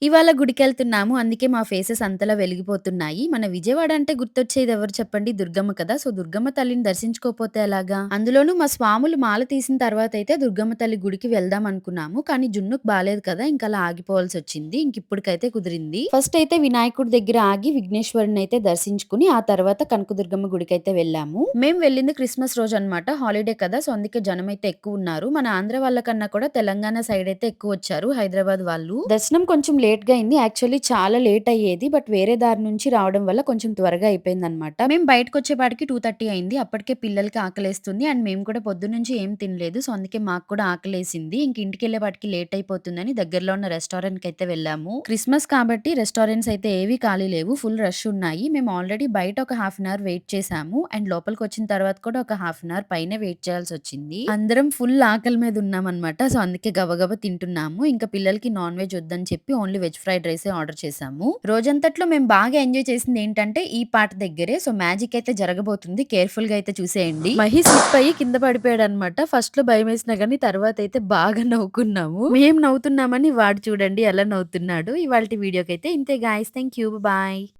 ఇవాళ గుడికెళ్తున్నాము. అందుకే మా ఫేసెస్ అంతలా వెలిగిపోతున్నాయి. మన విజయవాడ అంటే గుర్తొచ్చేది ఎవరు చెప్పండి? దుర్గమ్మ కదా! సో, దుర్గమ్మ తల్లిని దర్శించుకోపోతే ఎలాగా? అందులోనూ మా స్వాములు మాల తీసిన తర్వాతయితే దుర్గమ్మ తల్లి గుడికి వెళ్దాం అనుకున్నాము. కానీ జున్నుకు బాలేదు కదా! ఇంకలా ఆగిపోవాల్సొచ్చింది. ఇంకిప్పటికైతే కుదిరింది. ఫస్ట్ అయితే వినాయకుడి దగ్గర ఆగి విఘ్నేశ్వరుడినైతే దర్శించుకుని, ఆ తర్వాత కనకదుర్గమ్మ గుడికైతే వెళ్ళాము. మేము వెళ్ళింది క్రిస్మస్ రోజనమాట. హాలిడే కదా! సో, అందుకే జనమైతే ఎక్కువున్నారు. మన ఆంధ్ర వాళ్ళకన్నా కూడా తెలంగాణ సైడయితే ఎక్కువొచ్చారు. హైదరాబాద్ వాళ్ళు. దర్శనం కొంచెం లేట్‌గా అయింది. యాక్చువల్లీ చాలా లేట్ అయ్యేది. బట్ వేరే దారి నుంచి రావడం వల్ల కొంచెం త్వరగా అయిపోయిందనమాట. మేము బయటకొచ్చేపాటికి 2:30 అయింది. అప్పటికే పిల్లలకి ఆకలేస్తుంది. అండ్ మేము కూడా పొద్దున్నుంచి ఏం తినలేదు. సో, అందుకే మాకు కూడా ఆకలేసింది. ఇంక ఇంటికెళ్ళేపాటికి లేట్ అయిపోతుందని దగ్గరలో ఉన్న రెస్టారెంట్‌కయితే వెళ్ళాము. క్రిస్మస్ కాబట్టి రెస్టారెంట్స్ అయితే ఏవి ఖాళీ లేవు. ఫుల్ రష్ ఉన్నాయి. మేము ఆల్రెడీ బయట ఒక హాఫ్ అన్ అవర్ వెయిట్ చేసాము. అండ్ లోపలికొచ్చిన తర్వాత కూడా ఒక హాఫ్ అన్ అవర్ పైనే వెయిట్ చేయాల్సొచ్చింది. అందరం ఫుల్ ఆకలి మీద ఉన్నామనమాట. సో, అందుకే గబగబా తింటున్నాము. ఇంకా పిల్లలకి నాన్ వెజ్ వద్దని చెప్పి ఓన్లీ వెజ్ ఫ్రైడ్ రైసే ఆర్డర్ చేసాము. రోజంతట్లో మేము బాగా ఎంజాయ్ చేసిందేంటంటే ఈ పార్ట్ దగ్గరే. సో, మ్యాజిక్ అయితే జరగబోతుంది. కేర్‌ఫుల్‌గా అయితే చూసేయండి. మహి స్లిప్ అయ్యి కింద పడిపోయాడనమాట. ఫస్ట్‌లో భయమేసినా గానీ తర్వాతయితే బాగా నవ్వుకున్నాము. మేము నవ్వుతున్నామని వాడు చూడండి ఎలా నవ్వుతున్నాడో. ఇవాల్టి వీడియోకైతే ఇంతే గైస్. Thank you. బాయ్.